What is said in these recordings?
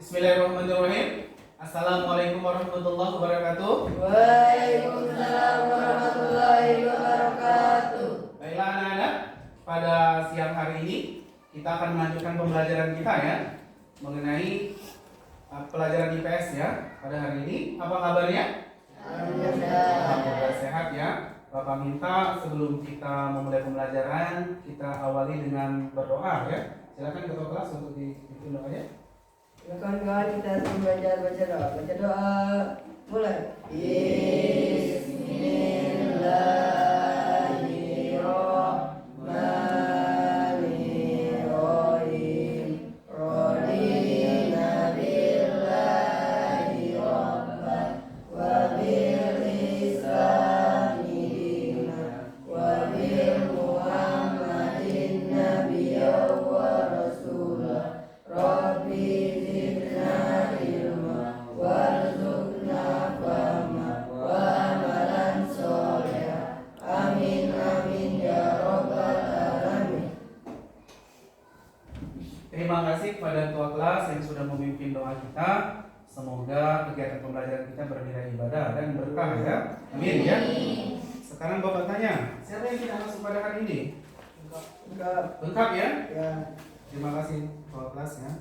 Bismillahirrahmanirrahim. Assalamualaikum warahmatullahi wabarakatuh. Waalaikumsalam warahmatullahi wabarakatuh. Baiklah anak-anak, pada siang hari ini kita akan melanjutkan pembelajaran kita ya mengenai pelajaran IPS ya. Pada hari ini apa kabarnya? Alhamdulillah sehat ya. Bapak minta sebelum kita memulai pembelajaran kita awali dengan berdoa ya. Silakan ketua kelas untuk dipimpin doanya. Kawan-kawan kita semua baca doa. Baca doa. Mulai. Bismillahirrahmanirrahim. Radina billahi rabban wa bil islami dinan wa bil muhammadin nabiyyan wa rasulah. Rabbi zidna ilma warzuqna fahma wa amalan sholih. Amin amin ya rabbal alamin. Terima kasih kepada ketua kelas yang sudah memimpin doa kita. Semoga kegiatan pembelajaran kita bernilai ibadah dan berkah ya. Amin ya. Sekarang Bapak tanya, siapa yang tidak masuk pada hari ini? Enggak. Lengkap ya? Ya. Terima kasih ketua kelas ya.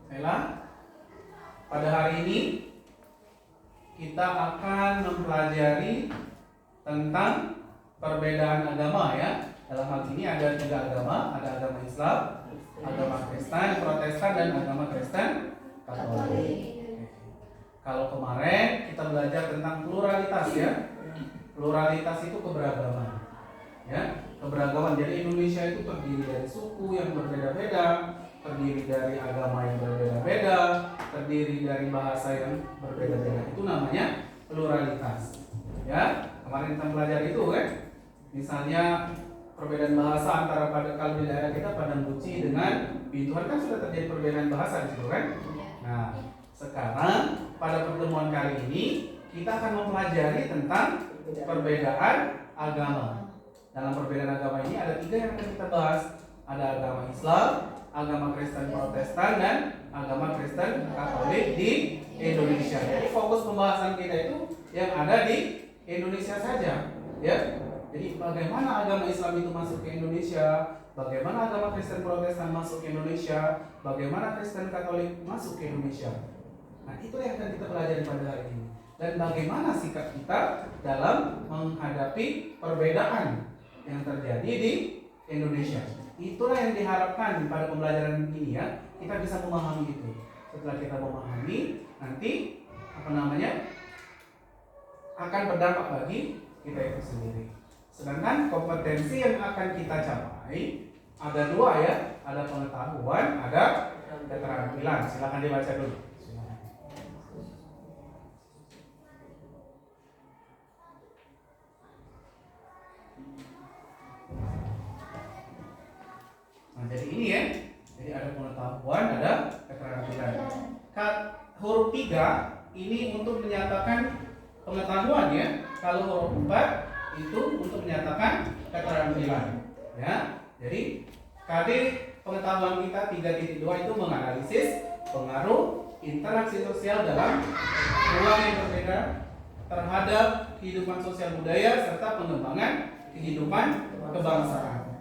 Baiklah, pada hari ini kita akan mempelajari tentang perbedaan agama ya. Dalam hal ini ada 3 agama, ada agama Islam, agama Kristen, Protestan, dan agama Kristen Katolik. Kalau kemarin kita belajar tentang pluralitas ya. Pluralitas itu keberagaman. Ya, keberagaman. Jadi Indonesia itu terdiri dari suku yang berbeda-beda, terdiri dari agama yang berbeda-beda, terdiri dari bahasa yang berbeda-beda. Itu namanya pluralitas. Ya, kemarin kita belajar itu kan. Misalnya perbedaan bahasa antara kalau di daerah kita Padang Buci dengan Bintuan kan sudah terjadi perbedaan bahasa di situ kan. Nah, sekarang pada pertemuan kali ini kita akan mempelajari tentang perbedaan agama. Dalam perbedaan agama ini ada 3 yang akan kita bahas. Ada agama Islam, agama Kristen Protestan, dan agama Kristen Katolik di Indonesia. Jadi fokus pembahasan kita itu yang ada di Indonesia saja, ya. Jadi bagaimana agama Islam itu masuk ke Indonesia, bagaimana agama Kristen Protestan masuk ke Indonesia, bagaimana Kristen Katolik masuk ke Indonesia. Nah, itu yang akan kita pelajari pada hari ini. Dan bagaimana sikap kita dalam menghadapi perbedaan yang terjadi di Indonesia. Itulah yang diharapkan pada pembelajaran ini ya. Kita bisa memahami itu. Setelah kita memahami, nanti akan berdampak bagi kita itu sendiri. Sedangkan kompetensi yang akan kita capai ada 2 ya. Ada pengetahuan, ada keterampilan. Silakan dibaca dulu. Nah, jadi ini ya. Jadi ada pengetahuan, ada keterampilan. Huruf 3 ini untuk menyatakan pengetahuan ya. Kalau huruf 4 itu untuk menyatakan keterampilan. Ya. Jadi KD pengetahuan kita 3.2 itu menganalisis pengaruh interaksi sosial dalam ruang yang berbeda terhadap kehidupan sosial budaya serta pengembangan kehidupan kebangsaan.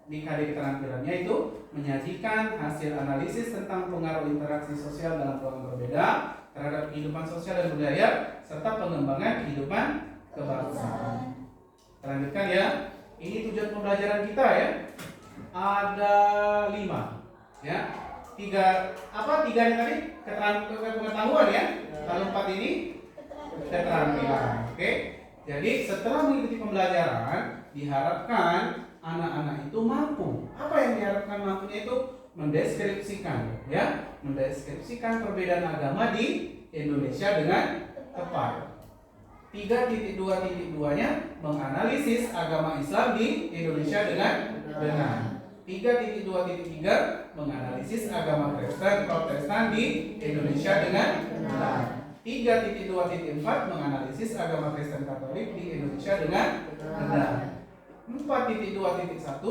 Di KD keterampilannya itu menyajikan hasil analisis tentang pengaruh interaksi sosial dalam ruang berbeda terhadap kehidupan sosial dan budaya serta pengembangan kehidupan kebangsaan. Lanjutkan ya. Ini tujuan pembelajaran kita ya. Ada 5 ya. 3 nih tadi? Pengetahuan ya. Kalau 4 ini keterampilan. Oke. Jadi setelah mengikuti pembelajaran diharapkan anak-anak itu mampu. Apa yang diharapkan mampunya itu mendeskripsikan ya, mendeskripsikan perbedaan agama di Indonesia dengan tepat. 3.2.2-nya menganalisis agama Islam di Indonesia dengan benar. 3.2.3 menganalisis agama Kristen Protestan di Indonesia dengan benar. 3.2.4 menganalisis agama Kristen Katolik di Indonesia dengan benar. 4 4.2.1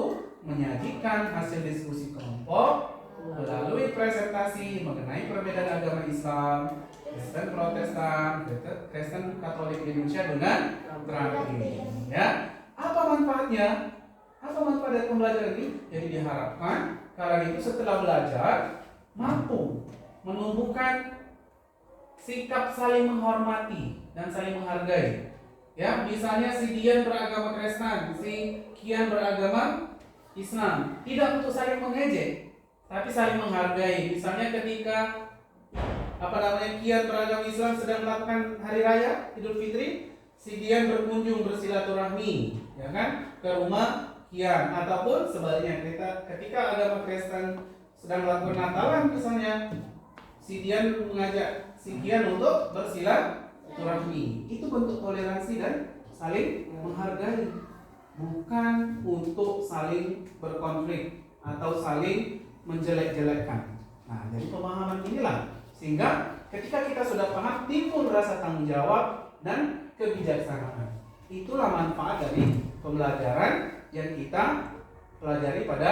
menyajikan hasil diskusi kelompok melalui presentasi mengenai perbedaan agama Islam, Kristen Protestan, Kristen Katolik di Indonesia dengan terampil. Ya, apa manfaatnya? Apa manfaat dari pembelajaran ini? Jadi diharapkan kalian itu setelah belajar mampu menumbuhkan sikap saling menghormati dan saling menghargai. Ya, misalnya si Dian beragama Kristen, si Kian beragama Islam, tidak untuk saling mengejek, tapi saling menghargai. Misalnya ketika Kian beragama Islam sedang melakukan hari raya Idul Fitri, si Dian berkunjung bersilaturahmi, ya kan, ke rumah Kian, ataupun sebaliknya ketika agama Kristen sedang melakukan Natalan misalnya, si Dian mengajak si Kian untuk bersilaturahmi. Itu bentuk toleransi dan saling menghargai, bukan untuk saling berkonflik atau saling menjelek-jelekkan. Nah, jadi pemahaman inilah sehingga ketika kita sudah paham, timbul rasa tanggung jawab dan kebijaksanaan. Itulah manfaat dari pembelajaran yang kita pelajari pada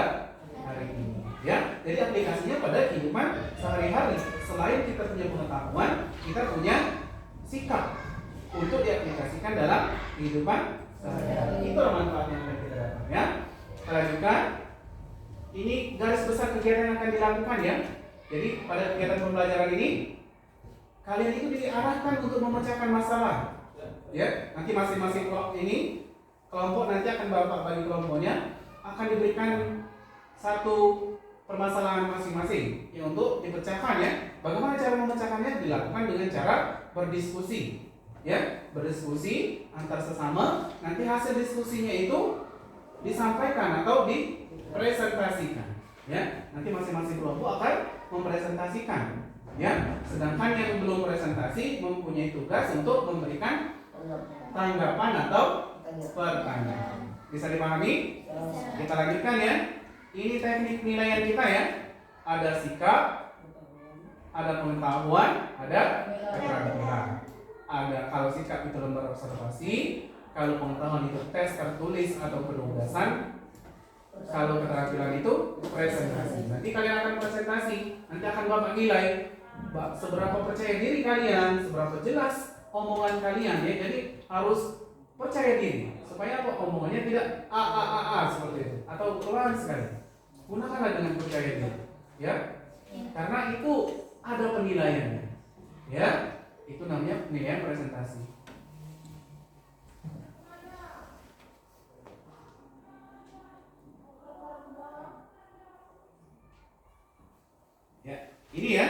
hari ini. Ya, jadi aplikasinya pada kehidupan sehari-hari. Selain kita punya pengetahuan, kita punya sikap untuk diaplikasikan dalam kehidupan sehari-hari. Itulah manfaat yang akan kita dapat. Ya, kita lanjutkan. Ini garis besar kegiatan yang akan dilakukan ya. Jadi pada kegiatan pembelajaran ini, kalian itu diarahkan untuk memecahkan masalah. Ya, nanti masing-masing kelompok nanti akan bapak bagi kelompoknya akan diberikan satu permasalahan masing-masing yang untuk dipecahkan ya. Bagaimana cara memecahkannya? Dilakukan dengan cara berdiskusi. Ya, berdiskusi antar sesama. Nanti hasil diskusinya itu disampaikan atau dipresentasikan. Ya, nanti masing-masing kelompok akan mempresentasikan. Ya, sedangkan yang belum presentasi mempunyai tugas untuk memberikan tanggapan atau pertanyaan. Bisa dipahami? Kita lanjutkan ya. Ini teknik penilaian kita ya. Ada sikap, ada pengetahuan, ada keterampilan. Ada kalau sikap itu lembar observasi, kalau pengetahuan itu tes tertulis atau penugasan, kalau keterampilan itu presentasi. Nanti kalian akan presentasi, nanti akan bapak nilai seberapa percaya diri kalian, seberapa jelas omongan kalian ya. Jadi harus percaya diri supaya apa, omongannya tidak a seperti itu atau pelan sekali. Gunakanlah dengan percaya diri ya, karena itu ada penilaiannya ya. Itu namanya penilaian presentasi. Ya, ini ya.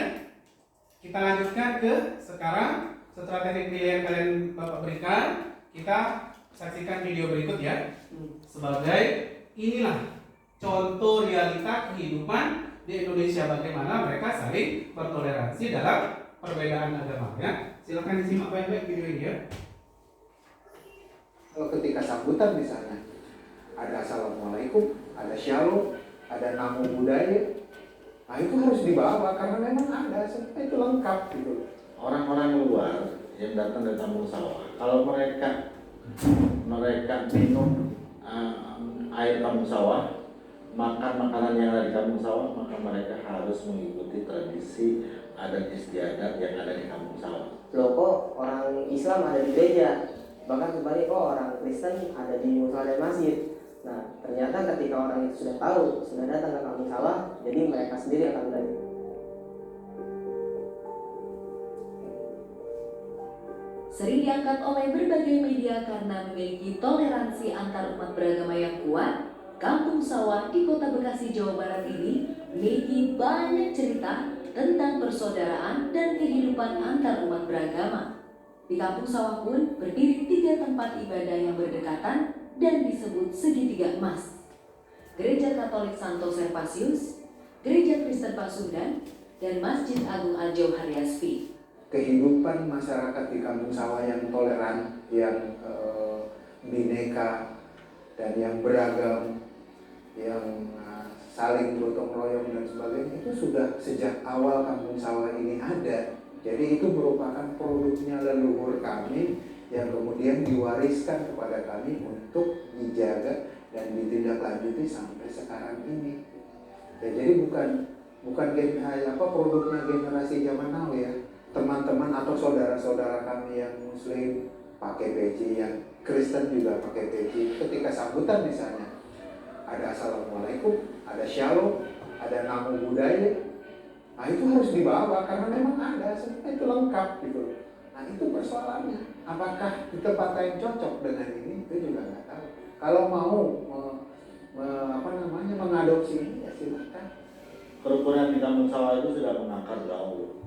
Kita lanjutkan ke sekarang. Setelah teknik penilaian kalian bapak berikan, kita saksikan video berikut ya. Sebagai inilah contoh realita kehidupan di Indonesia, bagaimana mereka saling bertoleransi dalam perbedaan agama ya. Silakan disimak baik-baik video ini ya. Kalau ketika sambutan misalnya ada assalamualaikum, ada shalom, ada namo budaya, nah itu harus dibawa karena memang ada, itu lengkap gitu. Orang-orang luar yang datang dari kampung sawah, kalau mereka minum air kampung sawah, makan makanan yang ada di kampung sawah, maka mereka harus mengikuti tradisi adat istiadat yang ada di kampung sawah. Loh kok orang Islam ada di gereja, bahkan kembali kok orang Kristen ada di musola dan masjid. Nah ternyata ketika orang itu sudah tahu, sudah datang ke kampung sawah, jadi mereka sendiri akan belajar. Sering diangkat oleh berbagai media karena memiliki toleransi antar umat beragama yang kuat, Kampung Sawah di Kota Bekasi, Jawa Barat ini memiliki banyak cerita tentang persaudaraan dan kehidupan antar umat beragama. Di Kampung Sawah pun berdiri 3 tempat ibadah yang berdekatan dan disebut segitiga emas. Gereja Katolik Santo Servasius, Gereja Kristen Pasundan, dan Masjid Agung Al-Jauhar Yasfi. Kehidupan masyarakat di kampung sawah yang toleran, yang bineka dan yang beragam, yang saling gotong royong dan sebagainya, itu sudah sejak awal kampung sawah ini ada. Jadi itu merupakan produknya leluhur kami yang kemudian diwariskan kepada kami untuk dijaga dan ditindaklanjuti sampai sekarang ini. Ya, jadi bukan produknya generasi zaman now ya. Teman-teman atau saudara-saudara kami yang Muslim pakai peci, yang Kristen juga pakai peci. Ketika sambutan misalnya ada assalamualaikum, ada shalom, ada namo buddhaya. Nah itu harus dibawa karena memang ada, semua itu lengkap gitu. Nah itu persoalannya. Apakah di tempat lain cocok dengan ini? Itu juga nggak tahu. Kalau mau mengadopsi ini ya silakan. Kerukunan di kampung sawah itu sudah mengakar jauh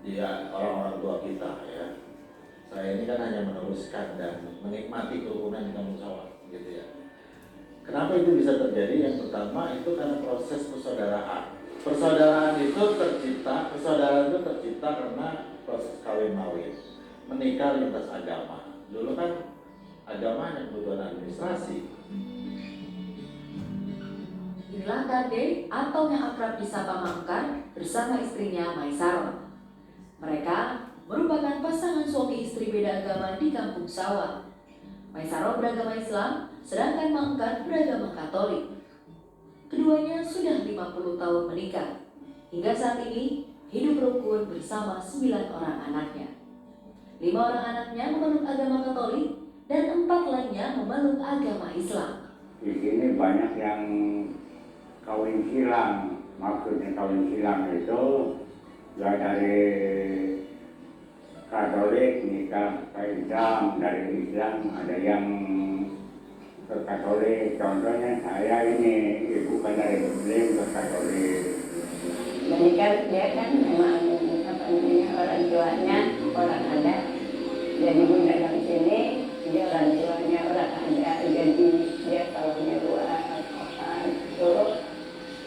di orang-orang tua kita ya. Saya ini kan hanya meneruskan dan menikmati kerukunan di kampung sawah gitu ya. Kenapa itu bisa terjadi? Yang pertama itu karena proses persaudaraan. Persaudaraan itu tercipta karena proses kawin mawin, menikah lintas agama. Dulu kan agama hanya kebutuhan administrasi. Inilah Kade atau yang akrab disapa Mangkar bersama istrinya Maisaroh. Mereka merupakan pasangan suami istri beda agama di kampung sawah. Maisaroh beragama Islam, sedangkan Mangkar beragama Katolik. Keduanya sudah 50 tahun menikah. Hingga saat ini hidup rukun bersama 9 orang anaknya. 5 orang anaknya memeluk agama Katolik dan 4 lainnya memeluk agama Islam. Di sini banyak yang kawin silang. Maksudnya kawin silang itu ya dari Katolik nikah ke Islam, dari Islam ada yang ke Katolik. Contohnya saya ini ibu kan dari Muslim ke Katolik. Jadi kan dia kan memang orang tuanya orang adat. Jadi bunda dalam sini dia orang tuanya orang adat. Jadi dia kalau luar terus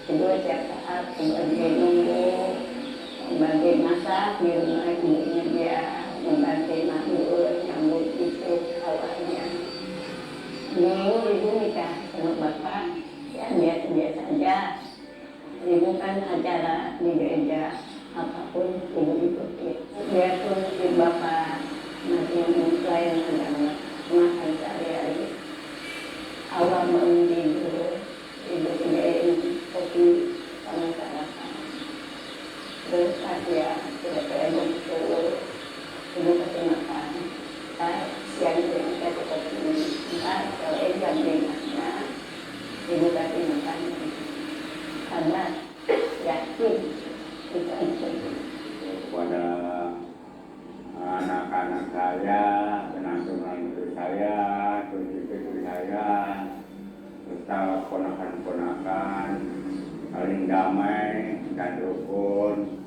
kedua tiap saat sebagai nunggu, membagi masak di rumah ibunya dia, membantu mahmur, nyambut itu awalnya. Dulu ibu nikah sama bapak, ya biasa-biasa aja. Ibu kan acara di gereja apapun ibu ikuti. Biarpun si bapak masih lain agama, makan sehari-hari. Awal bangun tidur, ibu sediain kopi sama sarapan. Terus ya kira-kira jam 10 ibu kasih makan. Siang itu kasih kopi. Sore jam 5-nya ibu kasih makan. Karena yakin kita itu. Kepada anak-anak saya, menantu-menantu saya, cucu-cucu saya, serta ponakan-ponakan, saling damai dan rukun.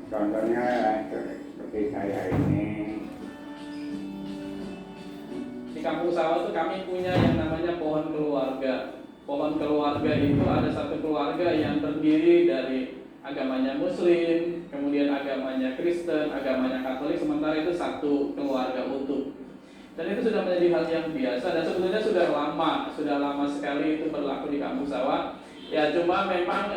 Contohnya seperti saya ini. Di kampung sawah itu kami punya yang namanya pohon keluarga. Pohon keluarga itu ada satu keluarga yang terdiri dari agamanya Muslim, kemudian agamanya Kristen, agamanya Katolik, sementara itu satu keluarga utuh. Dan itu sudah menjadi hal yang biasa dan sebetulnya sudah lama sekali itu berlaku di kampung sawah. Ya cuma memang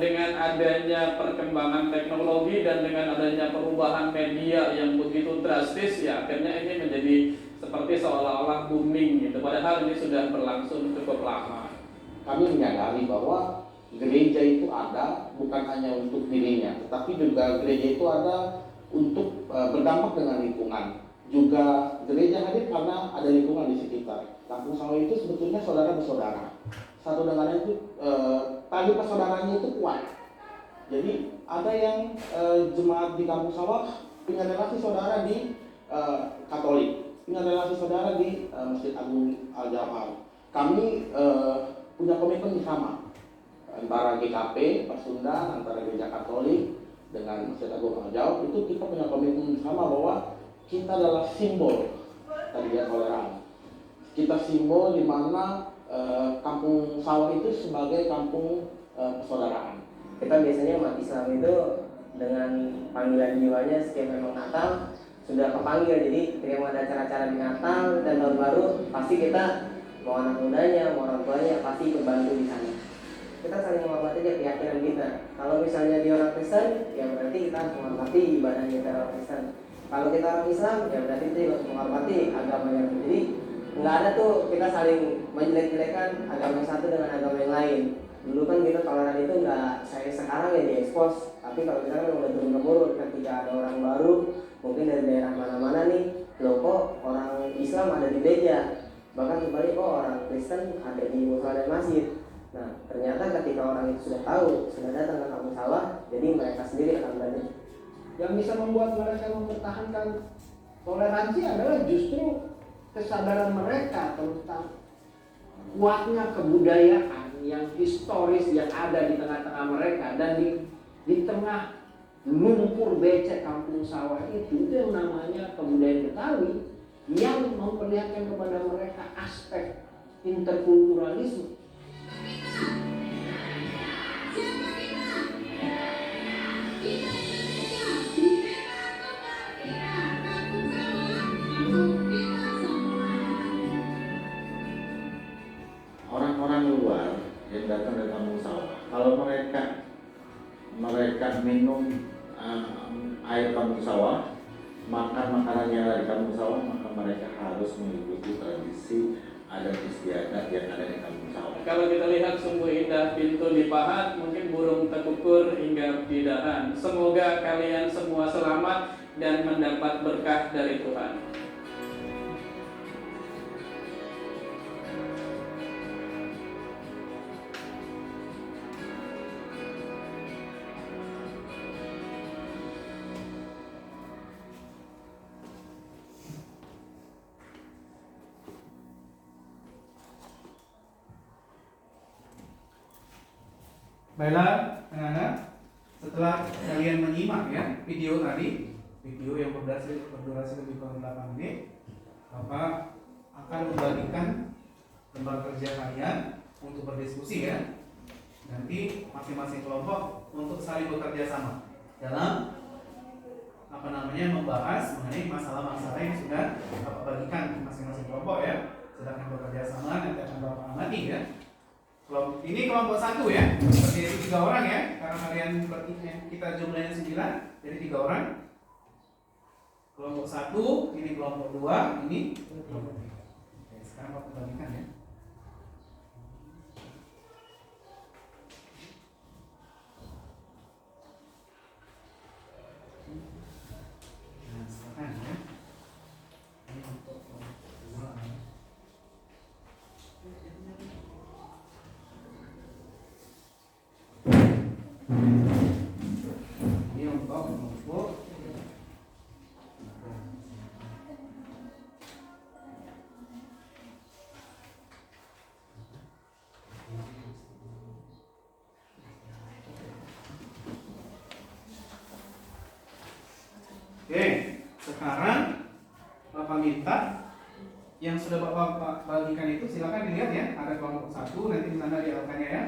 dengan adanya perkembangan teknologi dan dengan adanya perubahan media yang begitu drastis, ya akhirnya ini menjadi seperti seolah-olah booming gitu. Padahal ini sudah berlangsung cukup lama. Kami menyadari bahwa gereja itu ada bukan hanya untuk dirinya, tetapi juga gereja itu ada untuk berdampak dengan lingkungan. Juga gereja hadir karena ada lingkungan di sekitar. Kampung sawah itu sebetulnya saudara bersaudara. Satu dengan lain itu tali persaudaranya itu kuat. Jadi ada yang jemaat di kampung sawah punya relasi saudara di Katolik, punya relasi saudara di Masjid Agung Al-Jauhar. Kami punya komitmen sama antara GKP Pasundan, antara gereja Katolik dengan Masjid Agung Al-Jauhar. Itu kita punya komitmen sama bahwa kita adalah simbol tadi ya toleran. Kita simbol di mana kampung sawah itu sebagai kampung persaudaraan. Kita biasanya umat Islam itu dengan panggilan jiwanya setiap memang Natal sudah kepanggil. Jadi ketika mau ada acara-acara di Natal dan Tahun Baru pasti kita mau anak mudanya, mau orang tuanya pasti ikut bantu di sana. Kita saling menghormati aja keyakinan kita. Kalau misalnya dia orang Kristen, ya berarti kita harus menghormati ibadahnya kita orang Kristen. Kalau kita orang Islam, ya berarti kita harus menghormati agamanya. Jadi nggak ada tuh kita saling menjelek-jelekan agama yang satu dengan agama yang lain. Dulu kan kita toleran itu nggak saya sekarang ya diekspos, tapi kalau kita kan udah turun temurun. Ketika ada orang baru mungkin dari daerah mana-mana nih, loh kok orang Islam ada di gereja, bahkan kembali kok orang Kristen ada di musola dan masjid. Nah ternyata ketika orang itu sudah tahu, sudah datang ke kampung sawah, jadi mereka sendiri akan belajar. Yang bisa membuat mereka mempertahankan toleransi adalah justru kesadaran mereka tentang kuatnya kebudayaan yang historis yang ada di tengah-tengah mereka. Dan di tengah lumpur becek kampung sawah itu yang namanya kebudayaan Betawi yang memperlihatkan kepada mereka aspek interkulturalisme. Orang-orang luar yang datang dari kampung sawah, kalau mereka minum air kampung sawah, makan makanan yang ada di kampung sawah, maka mereka harus mengikuti tradisi adat istiadat yang ada di kampung sawah. Kalau kita lihat sungguh indah pintu dipahat, mungkin burung tekukur hingga pidahan. Semoga kalian semua selamat dan mendapat berkah dari Tuhan. Baiklah, anak-anak, setelah kalian menyimak ya video tadi, video yang berdurasi lebih kurang 8 menit, Bapak akan membagikan lembar kerja kalian untuk berdiskusi ya. Nanti masing-masing kelompok untuk saling bekerja sama dalam membahas mengenai masalah-masalah yang sudah Bapak bagikan masing-masing kelompok ya. Sedangkan bekerja sama nanti akan Bapak amati ya. Ini kelompok 1 ya, terdiri 3 orang ya, karena kalian kita jumlahnya 9, jadi 3 orang. Kelompok 1, ini kelompok 2, ini kelompok 3. Oke, sekarang Bapak bagikan ya. Nah, silakan ya. Ini untuk kelompok 2 ya. Ini untuk kelompok. Oke, sekarang Bapak minta yang sudah Bapak bagikan itu silakan dilihat ya. Ada kelompok 1 nanti di sana diarahkannya ya.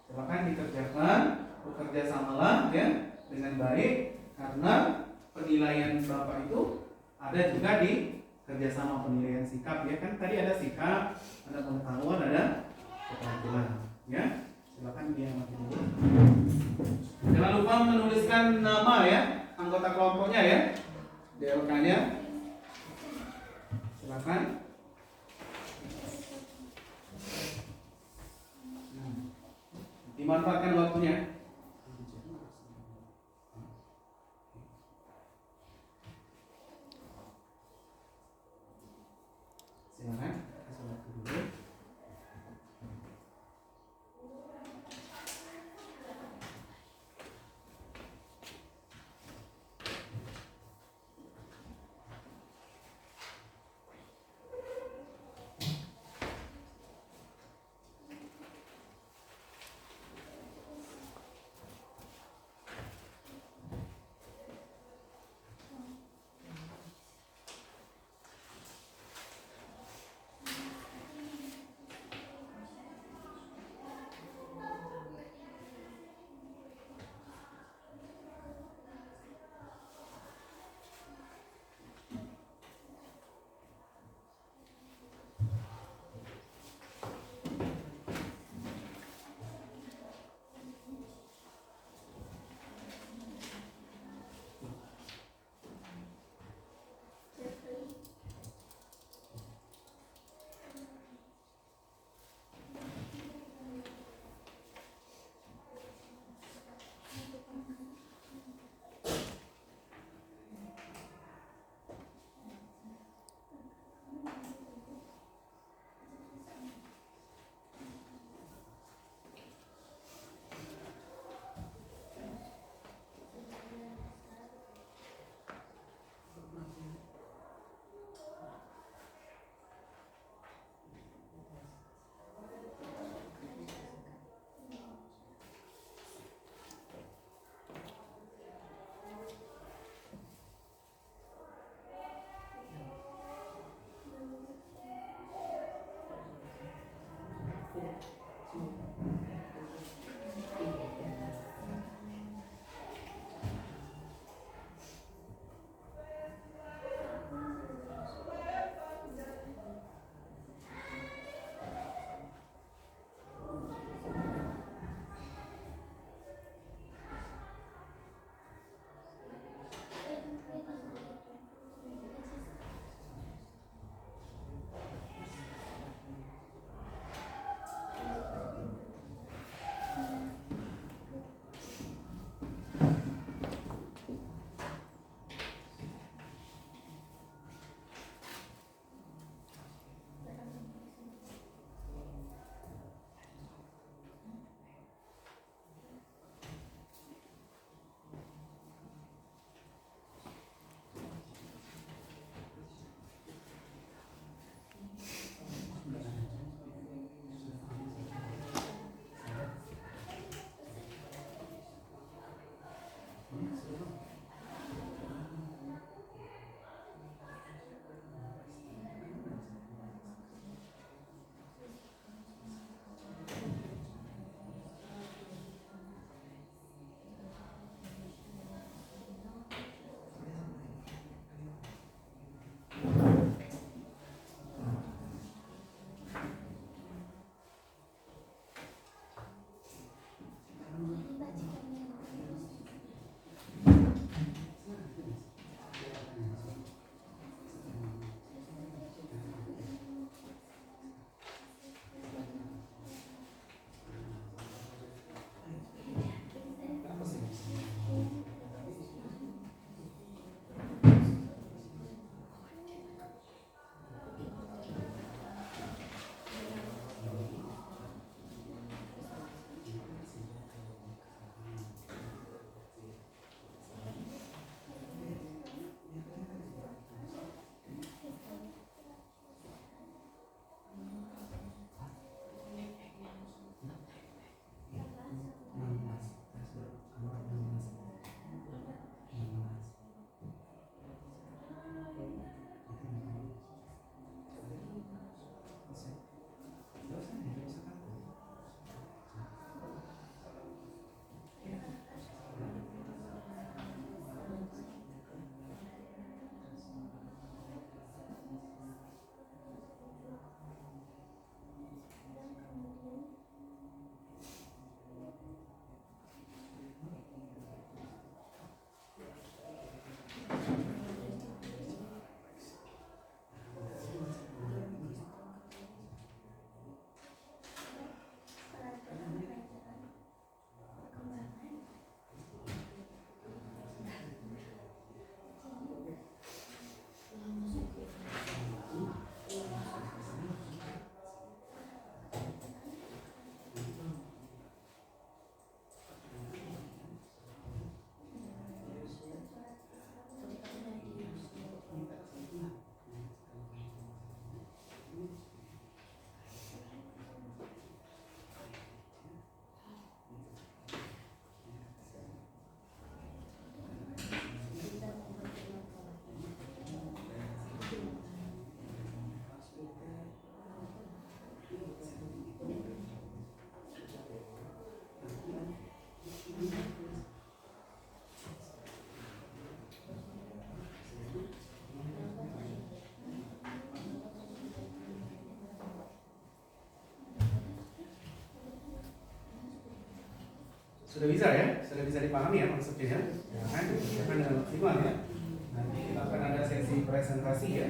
Silakan dikerjakan, bekerja samalah ya dengan baik, karena penilaian Bapak itu ada juga di kerjasama penilaian sikap ya kan. Tadi ada sikap, ada pengetahuan, ada keterampilan ya. Silakan diamati dulu. Jangan lupa menuliskan nama ya anggota kelompoknya ya, DLK-nya. Silakan. Dimanfaatkan waktunya. Silakan, kasih waktu dulu. Sudah bisa ya? Sudah bisa dipahami ya maksudnya ya? Jangan dikerjakan dengan maksimal ya. Nanti kita akan ada sesi presentasi ya.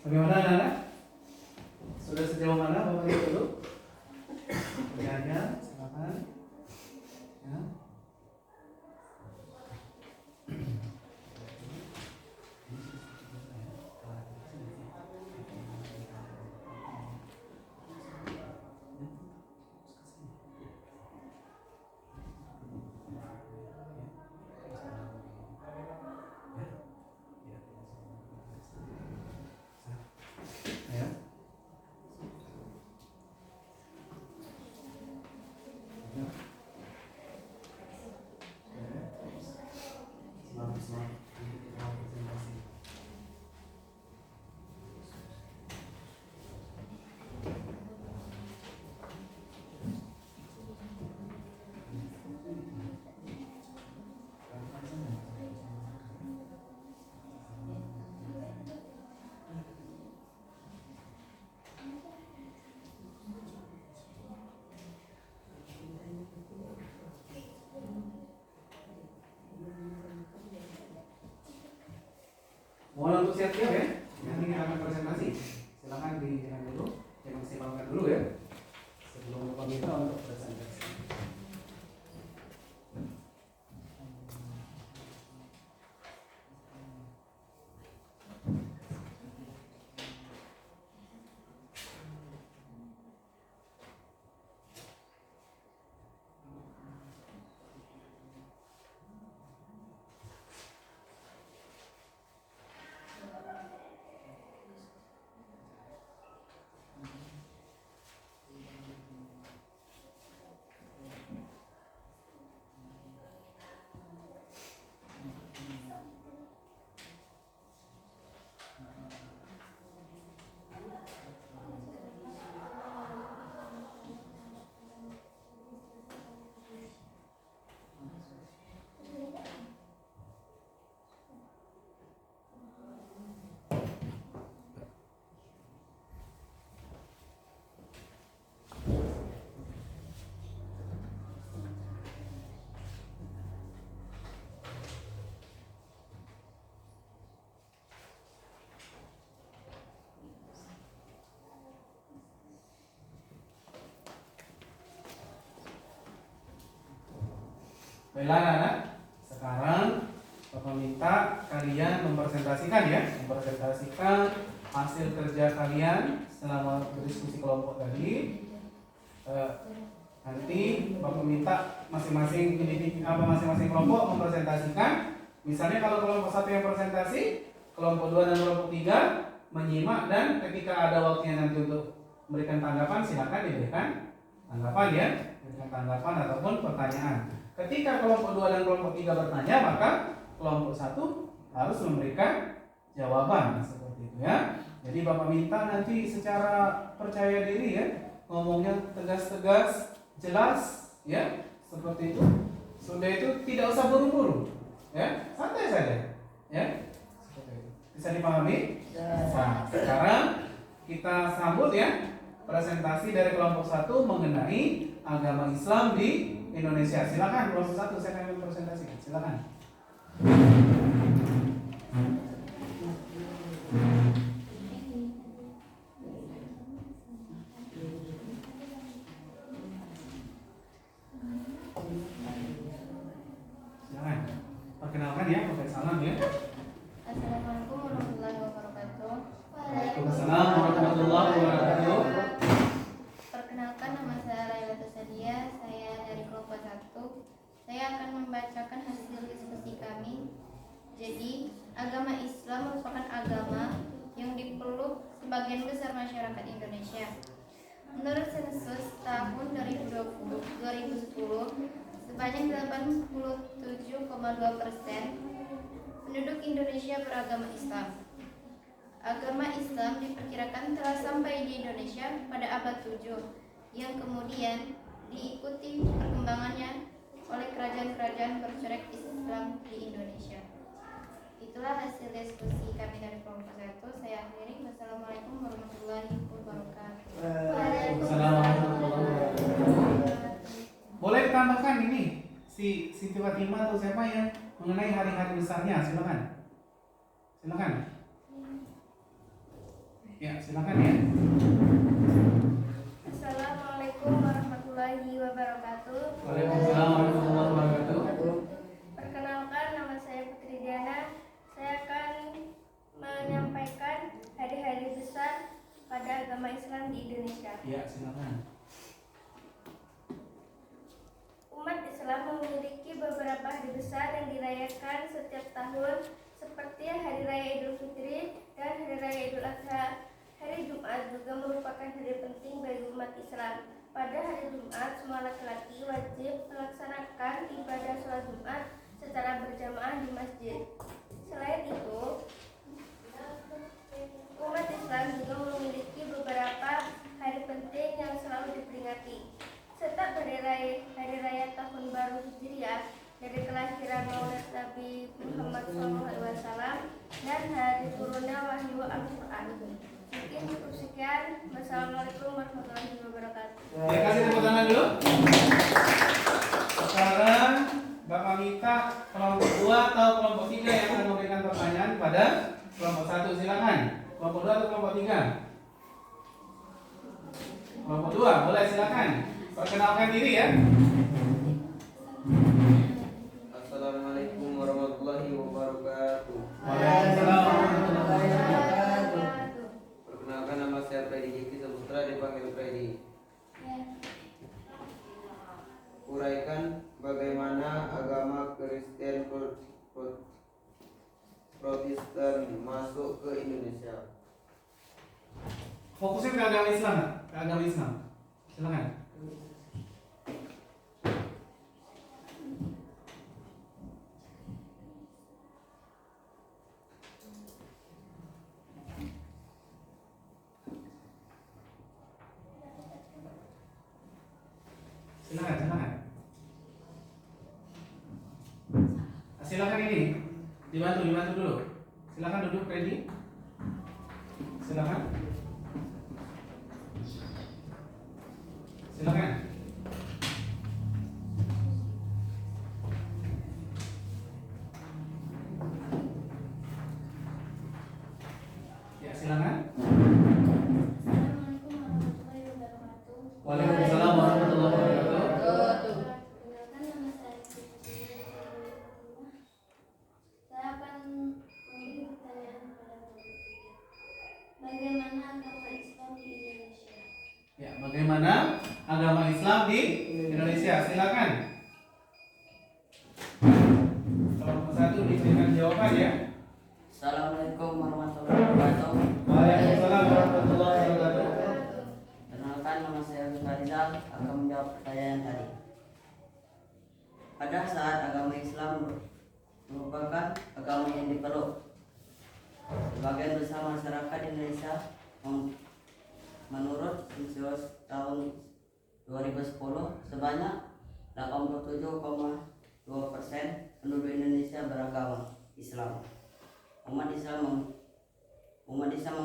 Bagaimana anak-anak? Sudah Mohon untuk siap-siap ya. Nanti kita akan presentasi. Silakan dijalan dulu, dimaksimalkan dulu ya. Sebelum Bapak minta untuk presentasi. Baiklah anak-anak, sekarang Bapak minta kalian mempresentasikan ya, mempresentasikan hasil kerja kalian selama berdiskusi kelompok tadi. Nanti Bapak minta masing-masing masing-masing kelompok mempresentasikan. Misalnya kalau kelompok 1 yang presentasi, kelompok 2 dan kelompok 3 menyimak, dan ketika ada waktunya nanti untuk memberikan tanggapan, silakan diberikan tanggapan ya, berikan tanggapan ataupun pertanyaan. Ketika kelompok 2 dan kelompok 3 bertanya, maka kelompok 1 harus memberikan jawaban seperti itu ya. Jadi Bapak minta nanti secara percaya diri ya, ngomongnya tegas-tegas, jelas ya, seperti itu. Sudah itu tidak usah buru-buru ya, santai saja ya. Seperti itu. Bisa dipahami? Nah, sekarang kita sambut ya presentasi dari kelompok 1 mengenai agama Islam di Indonesia. Silakan kelompok 1, saya akan presentasikan. Silakan. Silakan. Perkenalkan ya, Bapak salam ya. Assalamualaikum warahmatullahi wabarakatuh. Waalaikumsalam warahmatullahi wabarakatuh. Perkenalkan, nama saya Laila Tusadia. Saya dari kelompok 1. Saya akan membacakan hasil diskusi kami. Jadi, agama Islam merupakan agama yang dipeluk sebagian besar masyarakat Indonesia. Menurut sensus tahun 2010, sebanyak 87,2% penduduk Indonesia beragama Islam. Agama Islam diperkirakan telah sampai di Indonesia pada abad 7, yang kemudian diikuti perkembangannya oleh kerajaan-kerajaan bercorak Islam di Indonesia. Itulah hasil diskusi kami dari kelompok 1. Saya akhiri. Wassalamualaikum warahmatullahi wabarakatuh. Waalaikumsalam warahmatullahi wabarakatuh. Boleh ditambahkan ini si Siti Fatimah atau siapa yang mengenai hari-hari besarnya? Silakan. Silakan. Ya, silakan ya. Assalamualaikum warahmatullahi wabarakatuh. Waalaikumsalam warahmatullahi wabarakatuh. Perkenalkan, nama saya Putri Diana. Saya akan menyampaikan hari-hari besar pada agama Islam di Indonesia. Ya, silakan. Umat Islam memiliki beberapa hari besar yang dirayakan setiap tahun, seperti Hari Raya Idul Fitri dan Hari Raya Idul Adha. Hari Jumat juga merupakan hari penting bagi umat Islam. Pada hari Jumat, semua laki-laki wajib melaksanakan ibadah sholat Jumat secara berjamaah di masjid. Selain itu, umat Islam juga memiliki beberapa hari penting yang selalu diperingati, serta hari raya tahun baru Hijriah dari kelahiran Maulid Nabi Muhammad SAW dan hari turunnya wahyu Al-Quran. Mungkin cukup sekian. Wassalamualaikum warahmatullahi wabarakatuh. Ya, kasih tepuk tangan dulu. Sekarang Bapak minta kelompok 2 atau kelompok 3 yang akan memberikan pertanyaan pada Kelompok 1 silakan. Kelompok 2 atau kelompok 3? Kelompok 2, boleh silakan. Perkenalkan diri ya. Assalamualaikum warahmatullahi wabarakatuh. Waalaikumsalam warahmatullahi wabarakatuh. Perkenalkan, nama saya Freddy Jiki Saputra, dipanggil Freddy. Uraikan bagaimana agama Kristen Protestan masuk ke Indonesia. Fokusnya ke agama Islam, ke agama Islam. Silakan. Silakan. Silakan ini dibantu dulu. Silakan duduk, Freddy. Silakan. Ya, silakan. Assalamualaikum warahmatullahi wabarakatuh. Waalaikumsalam warahmatullahi wabarakatuh. Perkenalkan, nama saya Siti. Saya akan memberi pertanyaan kepada Bapak. Bagaimana agama Islam di Indonesia? Ya, bagaimana agama Islam di Indonesia? Silakan. Kelompok 1 diberikan jawaban ya. Assalamualaikum warahmatullahi wabarakatuh. Waalaikumsalam warahmatullahi wabarakatuh. Perkenalkan, nama saya Rizal akan menjawab pertanyaan tadi. Pada saat agama Islam merupakan agama yang dipeluk sebagian besar masyarakat Indonesia, menurut sensus tahun 2010 sebanyak 87,2% penduduk Indonesia beragama Islam. Umat Islam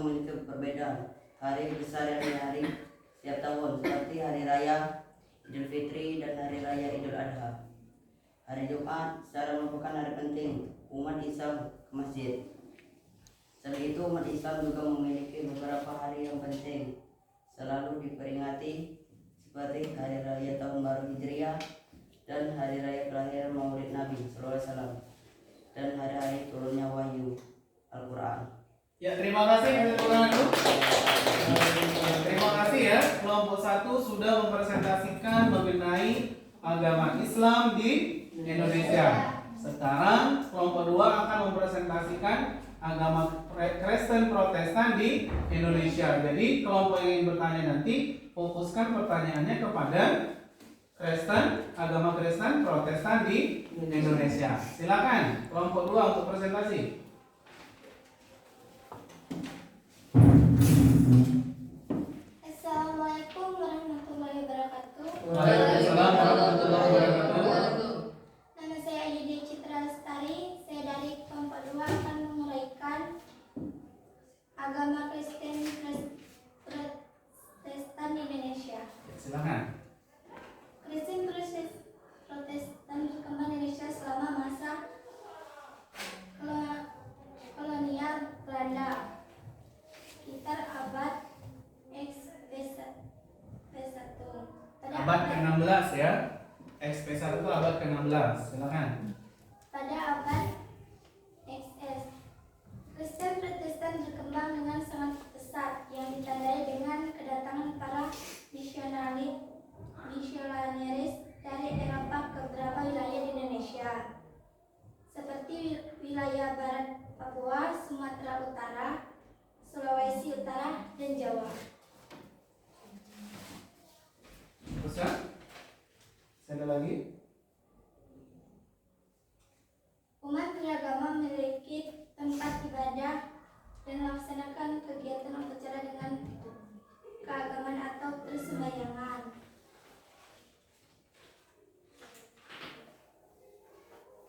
memiliki perbedaan hari besar yang hari setiap tahun, seperti hari raya Idul Fitri dan hari raya Idul Adha. Hari Jumat secara merupakan hari penting umat Islam ke masjid. Selain itu, umat Islam juga memiliki beberapa hari yang penting selalu diperingati, seperti hari raya Tahun Baru Hijriah dan hari raya kelahiran Maulid Nabi SAW dan hari-hari turunnya wahyu Al-Quran. Ya, terima kasih. Terima kasih ya. Kelompok 1 sudah mempresentasikan mengenai agama Islam di Indonesia. Sekarang kelompok 2 akan mempresentasikan agama Kristen Protestan di Indonesia. Jadi kelompok yang ingin bertanya nanti fokuskan pertanyaannya kepada agama Kristen Protestan di Indonesia. Silakan kelompok 2 untuk presentasi. Assalamualaikum warahmatullahi wabarakatuh. Waalaikumsalam warahmatullahi wabarakatuh. Nama saya Yudi Citra Lestari. Saya dari kelompok 2 akan menguraikan agama Kristen Protestan di Indonesia. Silakan. Kristen Protestan berkembang di Indonesia selama masa kolonial Belanda, sekitar abad XP1. Abad ke-16 ya. XP1 itu abad ke-16. Silakan. Pada abad XS, Kristen Protestan berkembang dengan sangat pesat yang ditandai dengan kedatangan para misionaris dari Eropa ke beberapa wilayah di Indonesia, seperti wilayah barat Papua, Sumatera Utara, Sulawesi Utara, dan Jawa. Terus ya? Ada lagi? Umat beragama memiliki tempat ibadah dan melaksanakan kegiatan upacara dengan keagamaan atau persembahyangan.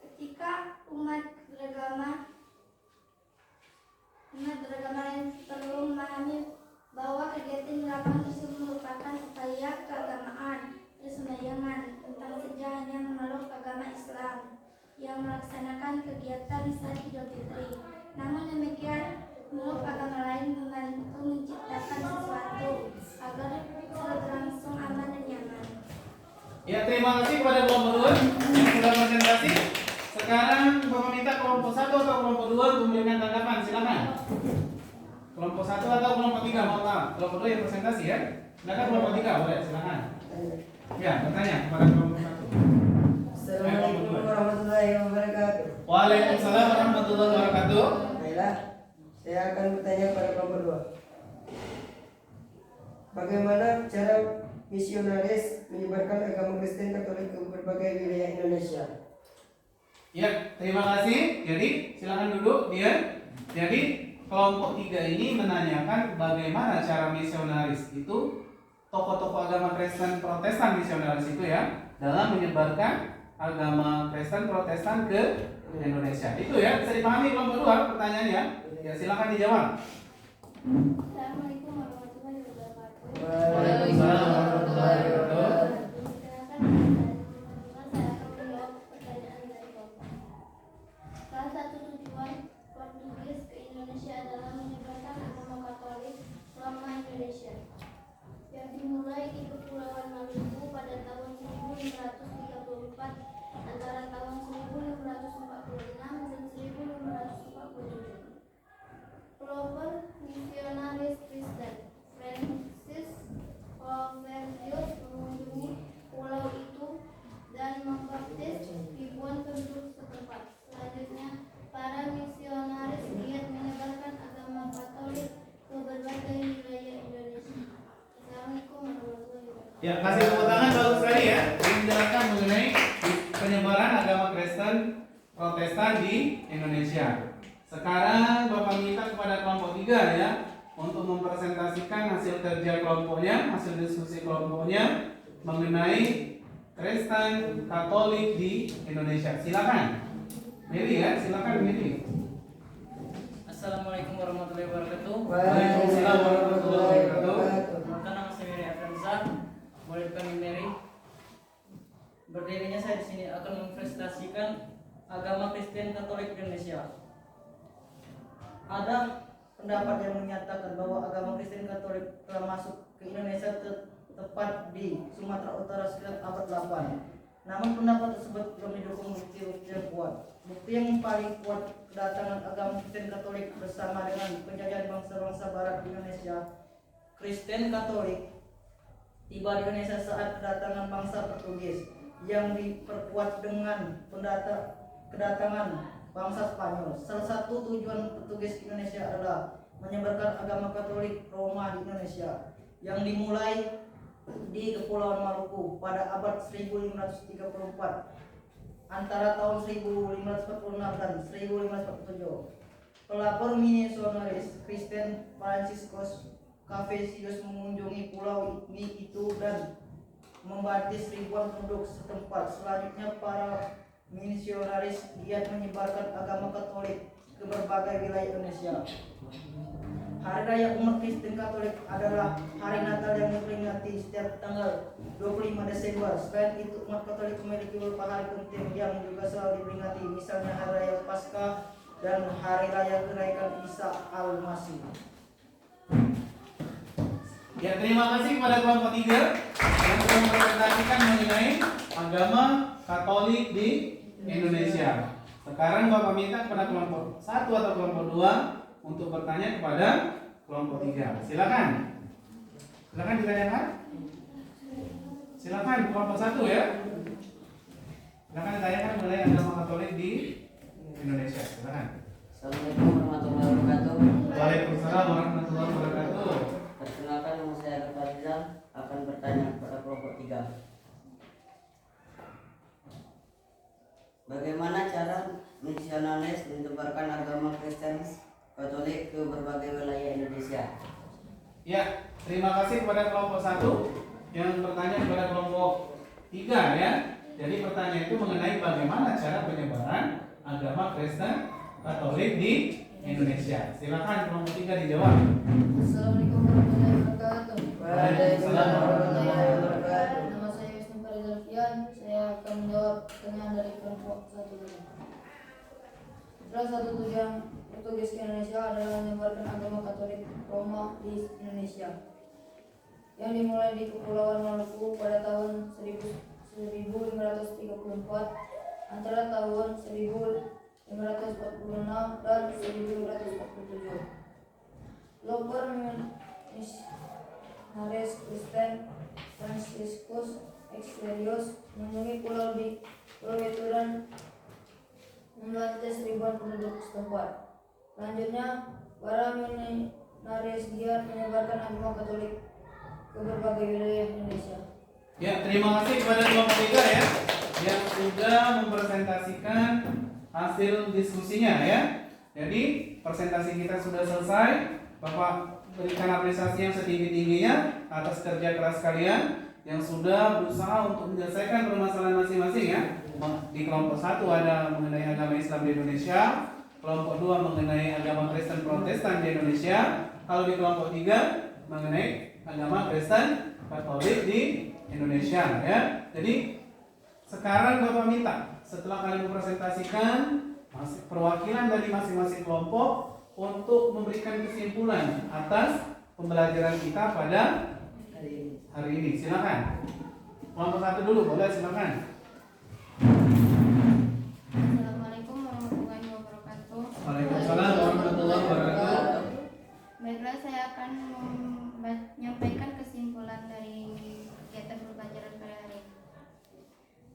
Ketika umat beragama lain perlu memahami bahwa kegiatan di lapangan tersebut merupakan upaya keagamaan persembahyangan tentang sejarah hanya memeluk agama Islam yang melaksanakan kegiatan saat Idul Fitri. Namun demikian, terima kasih kepada kelompok 2 yang sudah presentasi. Sekarang Bapak minta kelompok 1 atau kelompok 2 untuk memberikan tanggapan, silakan. Kelompok 1 atau kelompok 3, mohon maaf. Kelompok 2 yang presentasi ya. Silakan kelompok 3, boleh, silakan. Ya, bertanya kepada kelompok 1. Assalamualaikum warahmatullahi wabarakatuh. Waalaikumsalam warahmatullahi wabarakatuh. Baiklah, saya akan bertanya kepada kelompok 2. Bagaimana cara misionaris menyebarkan agama Kristen Katolik ke berbagai wilayah Indonesia? Ya, terima kasih. Jadi, silakan duduk dia. Jadi, kelompok 3 ini menanyakan bagaimana cara misionaris itu, tokoh-tokoh agama Kristen Protestan misionaris itu ya, dalam menyebarkan agama Kristen Protestan ke Indonesia. Itu ya, bisa dipahami kelompok 2 pertanyaannya. Ya, silakan dijawab. Assalamualaikum warahmatullahi wabarakatuh. Waalaikumsalam warahmatullahi wabarakatuh. Salah satu tujuan Portugis ke Indonesia adalah menyebarkan agama Katolik selama Indonesia, yang dimulai di Kepulauan Maluku pada tahun 1534 antara tahun 1546 dan 1547. Kelompok misionaris Kristen Francis Calverius mengunjungi pulau itu dan membaptis ribuan penduduk setempat. Selanjutnya, para misionaris giat menyebarkan agama Katolik ke berbagai wilayah Indonesia. Assalamualaikum warahmatullahi wabarakatuh. Ya, kasih tepuk tangan bagus sekali ya. Ini menjelaskan mengenai penyebaran agama Kristen Protestan di Indonesia. Sekarang Bapak minta kepada kelompok 3 ya, untuk mempresentasikan hasil kerja kelompoknya, hasil diskusi kelompoknya mengenai Kristen Katolik di Indonesia. Silakan. Mary ya, silakan Mary. Assalamualaikum warahmatullahi wabarakatuh. Waalaikumsalam warahmatullahi wabarakatuh. Perkenalkan, nama saya Mary Afranza. Boleh kami Mary. Berdirinya saya di sini akan mempresentasikan agama Kristen Katolik Indonesia. Ada pendapat yang menyatakan bahwa agama Kristen Katolik telah masuk ke Indonesia tepat di Sumatera Utara sekitar abad 8. Namun pendapat tersebut belum didukung bukti-bukti yang kuat. Bukti yang paling kuat kedatangan agama Kristen Katolik bersama dengan penjajahan bangsa-bangsa Barat di Indonesia. Kristen Katolik tiba di Indonesia saat kedatangan bangsa Portugis yang diperkuat dengan kedatangan bangsa Spanyol. Salah satu tujuan Portugis di Indonesia adalah menyebarkan agama Katolik Roma di Indonesia yang dimulai di Kepulauan Maluku pada abad 1534 antara tahun 1546 dan 1547. Pelapor misionaris Kristen Franciscus Cavesius mengunjungi pulau itu dan membaptis ribuan penduduk setempat. Selanjutnya para misionaris giat menyebarkan agama Katolik ke berbagai wilayah Indonesia. Hari Raya umat Kristen Katolik adalah hari Natal yang diperingati setiap tanggal 25 Desember. Selain itu, umat Katolik memiliki beberapa hari penting yang juga selalu diperingati, misalnya Hari Raya Paskah dan Hari Raya Kenaikan Isa Al-Masih. Ya, terima kasih kepada kelompok 3 yang sudah mempresentasikan mengenai agama Katolik di Indonesia. Sekarang Bapak minta kepada kelompok 1 atau kelompok 2 untuk bertanya kepada kelompok 3. Silakan. Silakan ditanyakan. Silakan kelompok 1 ya. Silakan ditanyakan mengenai agama Katolik di Indonesia. Silakan. Assalamualaikum warahmatullahi wabarakatuh. Waalaikumsalam warahmatullahi wabarakatuh. Perkenalkan, nama saya Farizal, akan bertanya kepada kelompok 3. Bagaimana cara misionaris menyebarkan agama Kristen Katolik ke berbagai wilayah Indonesia? Ya, terima kasih kepada kelompok 1 yang bertanya kepada kelompok 3 ya. Jadi pertanyaan itu mengenai bagaimana cara penyebaran agama Kristen Katolik di Indonesia. Silakan kelompok 3 dijawab. Assalamualaikum warahmatullahi wabarakatuh. Waalaikumsalam warahmatullahi wabarakatuh. Nama saya Wisnu Farizalfian. Saya akan menjawab pertanyaan dari kelompok 1 ini. Salah satu tujuan Portugis ke Indonesia adalah menyebarkan agama Katolik Roma di Indonesia, yang dimulai di Kepulauan Maluku pada tahun 1534 1534 antara tahun 1546 dan 1547. Kelompok Missionaris Kristen Franciscus Experius mengunjungi pulau itu dan membantai ribuan penduduk setempat. Selanjutnya, para misionaris giat menyebarkan agama Katolik ke berbagai wilayah Indonesia. Ya, terima kasih kepada kelompok 3 ya yang sudah mempresentasikan hasil diskusinya ya. Jadi presentasi kita sudah selesai. Bapak berikan apresiasi yang setinggi-tingginya atas kerja keras kalian yang sudah berusaha untuk menyelesaikan permasalahan masing-masing ya. Di kelompok 1 ada mengenai agama Islam di Indonesia, kelompok 2 mengenai agama Kristen Protestan di Indonesia, kalau di kelompok 3 mengenai agama Kristen Katolik di Indonesia ya. Jadi sekarang Bapak minta setelah kalian mempresentasikan perwakilan dari masing-masing kelompok untuk memberikan kesimpulan atas pembelajaran kita pada hari ini. Silakan. Kelompok 1 dulu, boleh silakan. Assalamualaikum warahmatullahi wabarakatuh. Waalaikumsalam warahmatullahi wabarakatuh. Baiklah, saya akan menyampaikan kesimpulan dari kegiatan pembelajaran pada hari ini.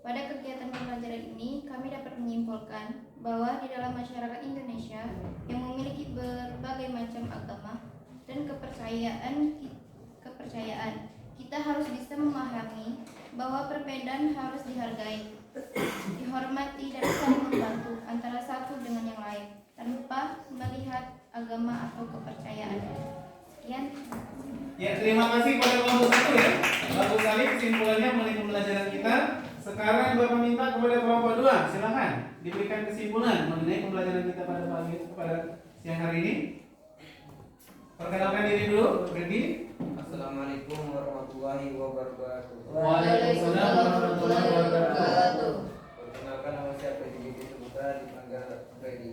Pada kegiatan pembelajaran ini, kami dapat menyimpulkan bahwa di dalam masyarakat Indonesia yang memiliki berbagai macam agama dan kepercayaan, kita harus bisa memahami bahwa perbedaan harus dihargai, dihormati dan saling membantu antara satu dengan yang lain tanpa melihat agama atau kepercayaan. Sekian. Ya, terima kasih kepada kelompok 1 ya. Bagus sekali kesimpulannya mengenai pembelajaran kita. Sekarang Bapak minta kepada kelompok 2, silakan diberikan kesimpulan mengenai pembelajaran kita pada siang hari ini. Perkenalkan diri dulu, berdiri. Assalamualaikum warahmatullahi wabarakatuh. Waalaikumsalam warahmatullahi wabarakatuh. Perkenalkan, nama saya Freddy Sebuta, dipanggil Freddy.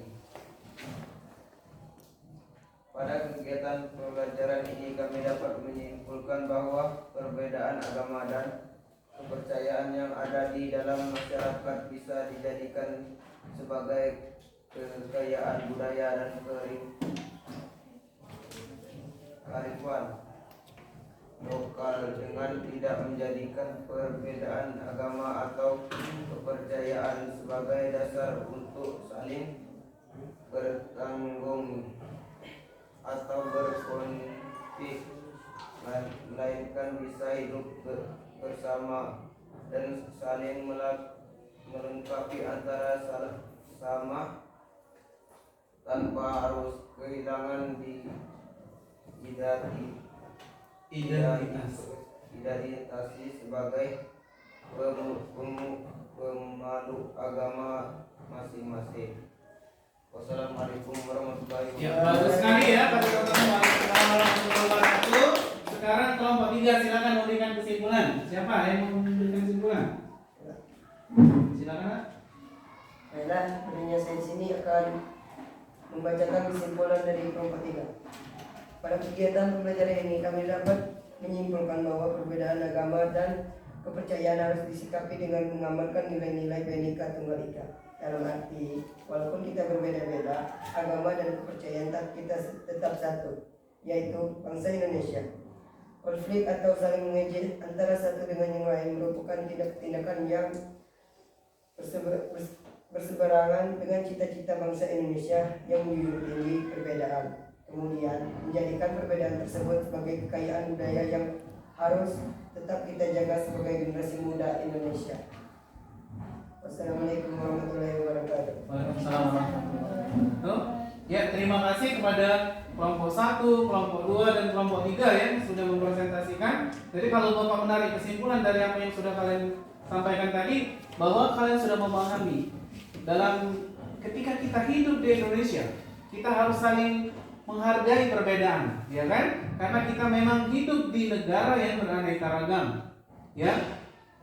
Pada kegiatan pembelajaran ini kami dapat menyimpulkan bahwa perbedaan agama dan kepercayaan yang ada di dalam masyarakat bisa dijadikan sebagai kekayaan budaya dan kearifan lokal dengan tidak menjadikan perbedaan agama atau kepercayaan sebagai dasar untuk saling bertanggung atau berkonflik, melainkan bisa hidup bersama dan saling melengkapi antara sama tanpa harus kehilangan identitasi sebagai pemeluk agama masing-masing. Wassalamualaikum warahmatullahi wabarakatuh. Ya, bagus sekali ya pada Waalaikumsalam warahmatullahi wabarakatuh. Sekarang kelompok 3 silakan memberikan kesimpulan. Siapa yang mau memberikan kesimpulan? Silakan. Baiklah, sebenarnya saya di sini akan membacakan kesimpulan dari kelompok 3. Pada kegiatan pembelajaran ini kami dapat menyimpulkan bahwa perbedaan agama dan kepercayaan harus disikapi dengan mengamalkan nilai-nilai Bhinneka Tunggal Ika. Dalam arti, walaupun kita berbeda-beda, agama dan kepercayaan kita tetap satu, yaitu bangsa Indonesia. Konflik atau saling mengejek antara satu dengan yang lain merupakan tindakan yang berseberangan dengan cita-cita bangsa Indonesia yang menjunjung tinggi perbedaan. Kemudian menjadikan perbedaan tersebut sebagai kekayaan budaya yang harus tetap kita jaga sebagai generasi muda Indonesia. Wassalamualaikum warahmatullahi wabarakatuh. Waalaikumsalam warahmatullahi wabarakatuh. Ya, terima kasih kepada kelompok 1, kelompok 2 dan kelompok 3 yang sudah mempresentasikan. Jadi kalau Bapak menarik kesimpulan dari apa yang sudah kalian sampaikan tadi, bahwa kalian sudah memahami dalam ketika kita hidup di Indonesia, kita harus saling menghargai perbedaan, ya kan? Karena kita memang hidup di negara yang beraneka ragam, ya.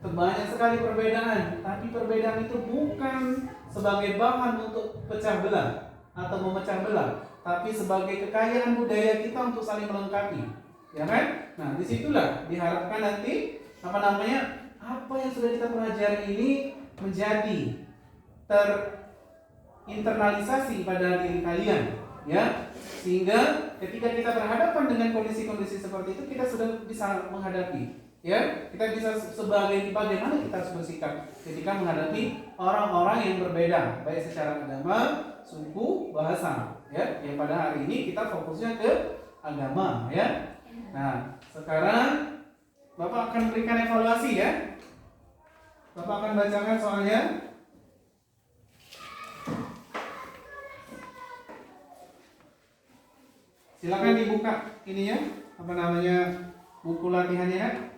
Banyak sekali perbedaan, tapi perbedaan itu bukan sebagai bahan untuk pecah belah atau memecah belah, tapi sebagai kekayaan budaya kita untuk saling melengkapi, ya kan? Nah, disitulah diharapkan nanti apa yang sudah kita pelajari ini menjadi terinternalisasi pada diri kalian, ya, sehingga ketika kita berhadapan dengan kondisi-kondisi seperti itu kita sudah bisa menghadapi, ya, kita bisa bagaimana kita harus bersikap ketika menghadapi orang-orang yang berbeda baik secara agama, suku, bahasa, ya, yang pada hari ini kita fokusnya ke agama, ya. Nah, sekarang Bapak akan berikan evaluasi, ya. Bapak akan bacakan soalnya. Silakan dibuka ininya, apa namanya, buku latihannya.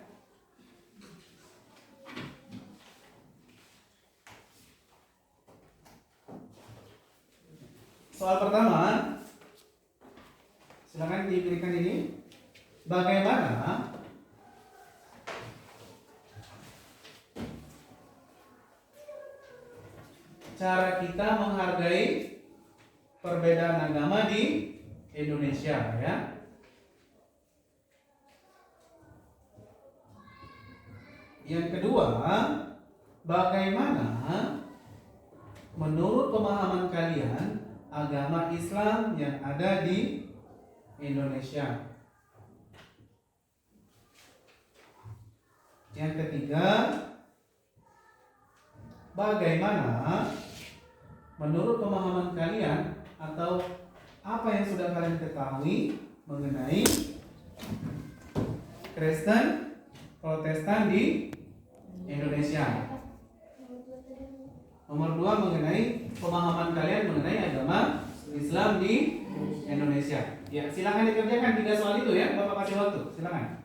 Soal pertama, silakan diberikan ini. Bagaimana cara kita menghargai perbedaan agama di Indonesia, ya? Yang kedua, bagaimana menurut pemahaman kalian agama Islam yang ada di Indonesia? Yang ketiga, bagaimana menurut pemahaman kalian atau apa yang sudah kalian ketahui mengenai Kristen, Protestan di Indonesia? Nomor 2, mengenai pemahaman kalian mengenai agama Islam di Indonesia. Ya, silakan dikerjakan 3 soal itu, ya. Bapak kasih waktu, silakan.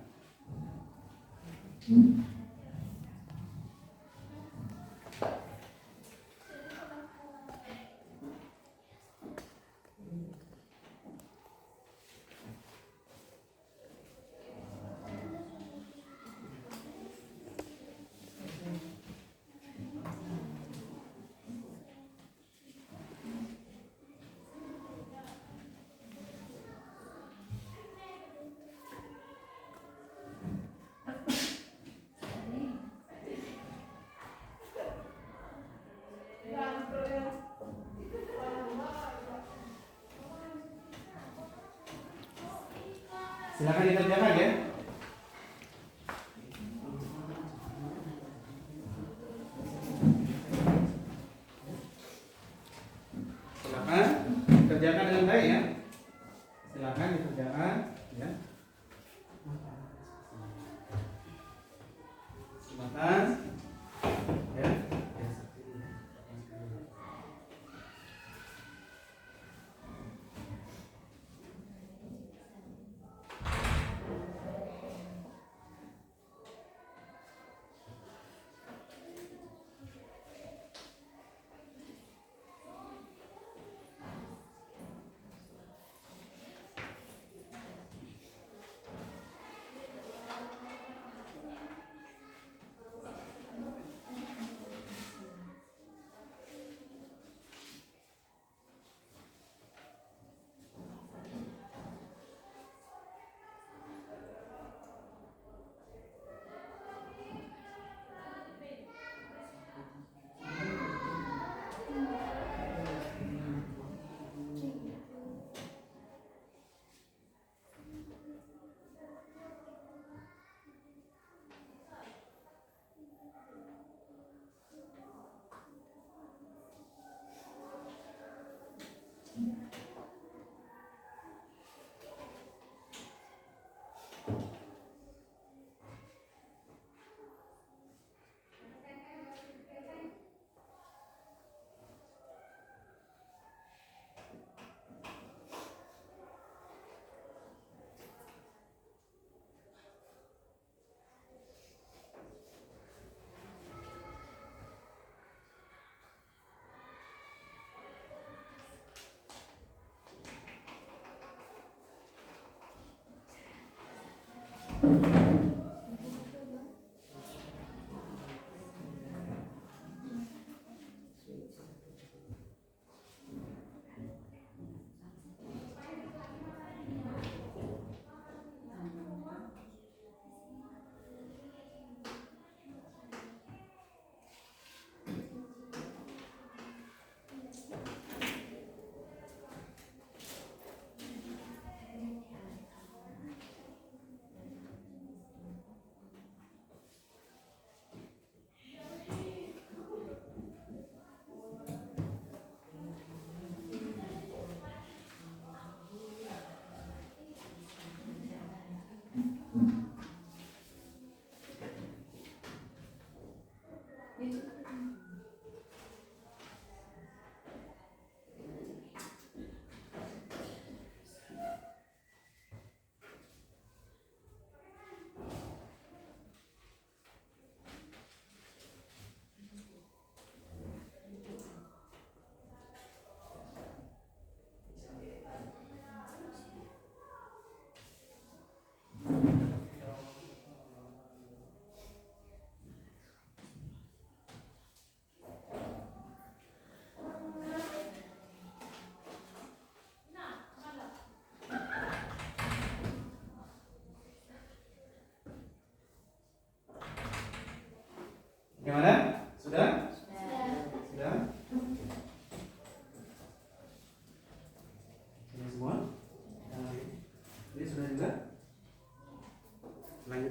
Silakan dikerjakan, ya. Silakan kerjakan dengan baik, ya. Silakan dikerjakan, ya. Silakan, ya.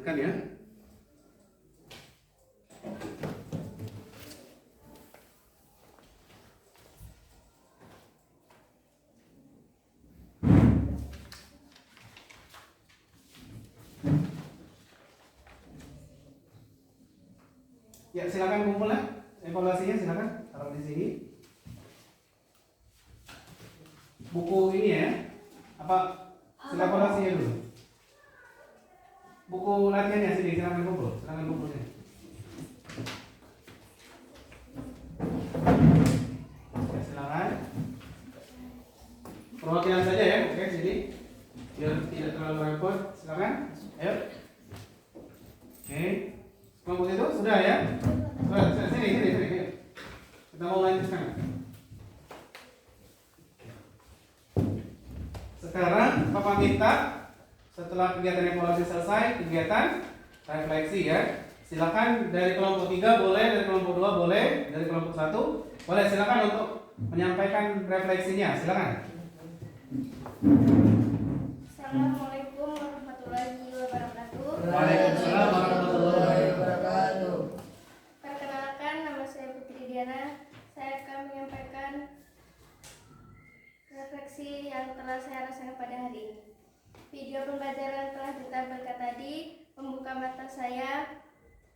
lanjutkan ya. Ya, silakan kumpul ya. Evaluasinya silakan taruh di sini. Buku ini ya. Apa silakan evaluasinya dulu. Buku latihannya sini silakan kumpul. Silakan kumpulnya. Ya, silakan. Perwakilan saja ya. Oke, sini. Biar tidak terlalu repot. Silakan. Ayo. Oke. Kelompok itu sudah ya? Sudah, sini. Kita mau lanjutkan. Sekarang Bapak minta setelah kegiatan evaluasi selesai, kegiatan refleksi ya. Silakan dari kelompok 3 boleh, dari kelompok 2 boleh, dari kelompok 1 boleh. Silakan untuk menyampaikan refleksinya. Silakan. Assalamualaikum warahmatullahi wabarakatuh. Waalaikumsalam warahmatullahi wabarakatuh. Perkenalkan, nama saya Putri Diana. Saya akan menyampaikan refleksi yang telah saya rasakan pada hari ini. Video pembelajaran telah ditampilkan tadi membuka mata saya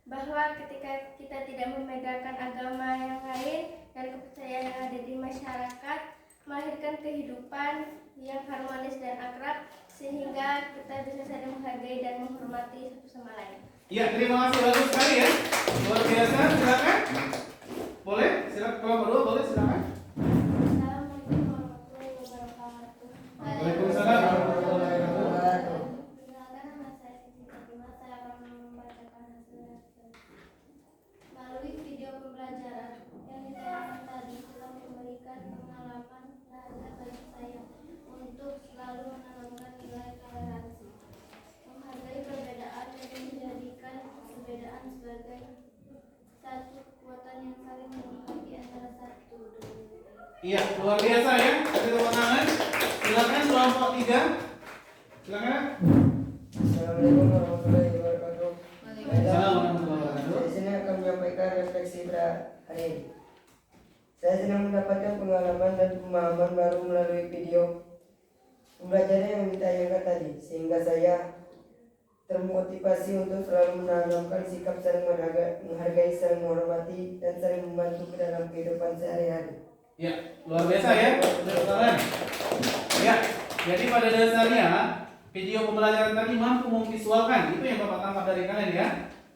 bahwa ketika kita tidak membedakan agama yang lain dan kepercayaan yang ada di masyarakat, melahirkan kehidupan yang harmonis dan akrab sehingga kita bisa saling menghargai dan menghormati satu sama lain. Iya, terima kasih, bagus sekali ya. Luar biasa, silakan. Boleh? Silakan kelompok 2 boleh, silakan. Assalamualaikum warahmatullahi wabarakatuh. Waalaikumsalam warahmatullahi wabarakatuh. Perkenalkan, nama saya Siti Fatimah. Saya akan membacakan hasil refleksi. Melalui video pembelajaran yang ditayangkan tadi telah memberikan pengalaman berharga bagi saya untuk selalu menanamkan nilai toleransi, menghargai perbedaan dan menjadikan perbedaan sebagai satu kekuatan yang saling melengkapi antara satu dengan lain. Iya, luar biasa ya. Tepuk tangan. Silakan kelompok 3. Silakan. Assalamualaikum warahmatullahi wabarakatuh. Waalaikumsalam warahmatullahi wabarakatuh. Saya di sini akan menyampaikan refleksi pada hari ini. Saya sedang mendapatkan pengalaman dan pemahaman baru melalui video pembelajaran yang ditayangkan tadi, sehingga saya termotivasi untuk selalu menanamkan sikap saling menghargai, saling menghormati, dan saling membantu ke dalam kehidupan sehari-hari. Ya, luar biasa ya. Tepuk tangan. Ya, jadi pada dasarnya video pembelajaran tadi mampu memvisualkan, itu yang Bapak tangkap dari kalian ya,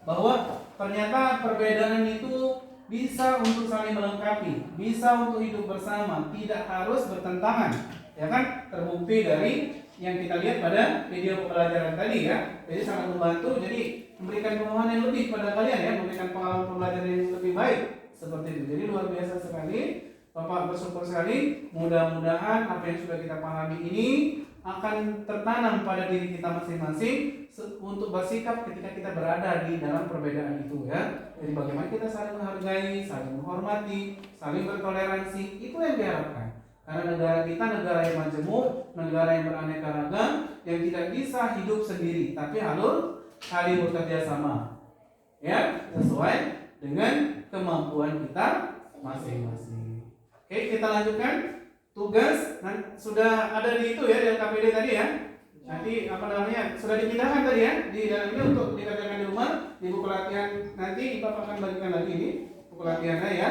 bahwa ternyata perbedaan itu bisa untuk saling melengkapi, bisa untuk hidup bersama, tidak harus bertentangan, ya kan? Terbukti dari yang kita lihat pada video pembelajaran tadi ya. Jadi sangat membantu, jadi memberikan pemahaman yang lebih pada kalian ya, memberikan pengalaman pembelajaran yang lebih baik seperti itu. Jadi luar biasa sekali. Bapak bersyukur sekali, mudah-mudahan apa yang sudah kita pahami ini akan tertanam pada diri kita masing-masing untuk bersikap ketika kita berada di dalam perbedaan itu ya. Jadi bagaimana kita saling menghargai, saling menghormati, saling bertoleransi, itu yang diharapkan. Karena negara kita negara yang majemuk, negara yang beraneka ragam, yang tidak bisa hidup sendiri, tapi harus saling bekerja sama, ya, sesuai dengan kemampuan kita masing-masing. Oke, kita lanjutkan. Tugas sudah ada di itu ya, di LKPD tadi ya. Nanti apa namanya sudah dipindahkan tadi ya di dalam ini untuk dikerjakan di rumah. Di buku latihan nanti Bapak akan bagikan lagi ini buku latihannya ya.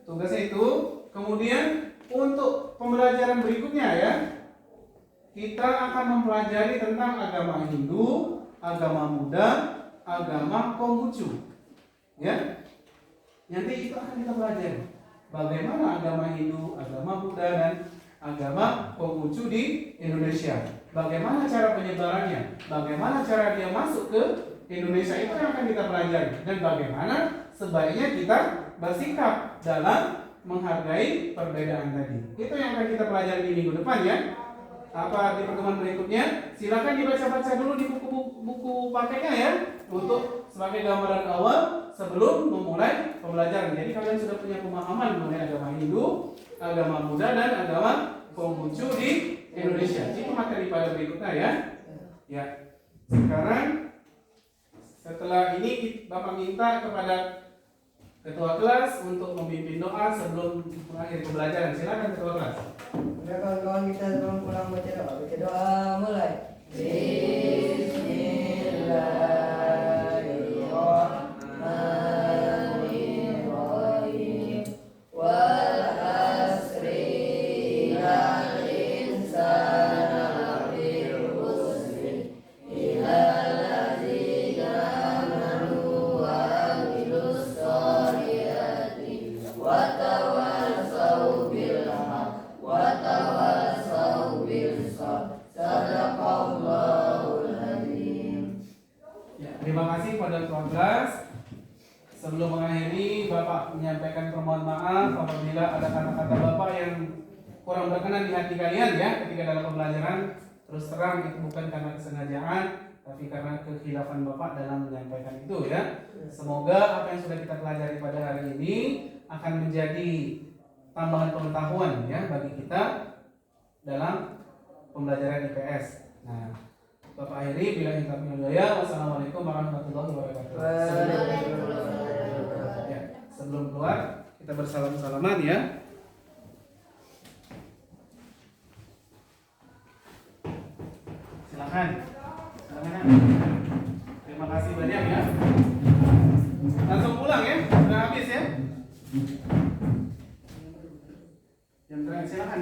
Tugasnya itu. Kemudian untuk pembelajaran berikutnya ya, kita akan mempelajari tentang agama Hindu, agama Buddha, agama Konghucu. Ya, nanti itu akan kita pelajari. Bagaimana agama Hindu, agama Buddha, dan agama Konghucu di Indonesia. Bagaimana cara penyebarannya, bagaimana cara dia masuk ke Indonesia, itu yang akan kita pelajari. Dan bagaimana sebaiknya kita bersikap dalam menghargai perbedaan tadi. Itu yang akan kita pelajari di minggu depan ya. Apa di pertemuan berikutnya, silakan dibaca-baca dulu di buku paketnya ya, untuk sebagai gambaran awal sebelum memulai pembelajaran. Jadi kalian sudah punya pemahaman mengenai agama Hindu, agama Buddha, dan agama Konghucu di Indonesia. Itu materi pada berikutnya ya. Ya. Sekarang Setelah ini Bapak minta kepada ketua kelas untuk memimpin doa sebelum mengakhiri pembelajaran. Silakan ketua kelas. Udah kawan-kawan kita sebelum pulang baca doa. Baca doa mulai. Bismillahirrahmanirrahim. Wal asri innal insana lafi khusr illa allazina amanu wa amilus solihati wa tawassaw bil haqq wa tawassaw bil sabr. Sadaqallahul azim. Ya, terima kasih pada ketua kelas. Sebelum mengakhiri, Bapak menyampaikan permohonan maaf apabila ada kata-kata Bapak yang kurang berkenan di hati kalian ya ketika dalam pembelajaran. Terus terang itu bukan karena kesengajaan, tapi karena kekhilafan Bapak dalam menyampaikan itu ya. Semoga apa yang sudah kita pelajari pada hari ini akan menjadi tambahan pengetahuan ya bagi kita dalam pembelajaran IPS. Nah, Bapak akhiri bila kita hidayah. Wassalamualaikum warahmatullahi wabarakatuh. Ya, sebelum keluar kita bersalam-salaman ya. Silakan. Silakan. Terima kasih banyak ya. Langsung pulang ya. Sudah habis ya. Yang terakhir silakan.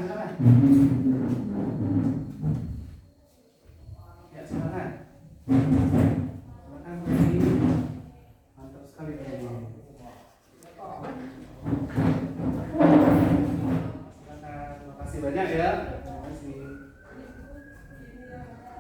Ya silakan. Silakan berdiri. Mantap sekali berdiri. Silakan. Terima kasih banyak ya.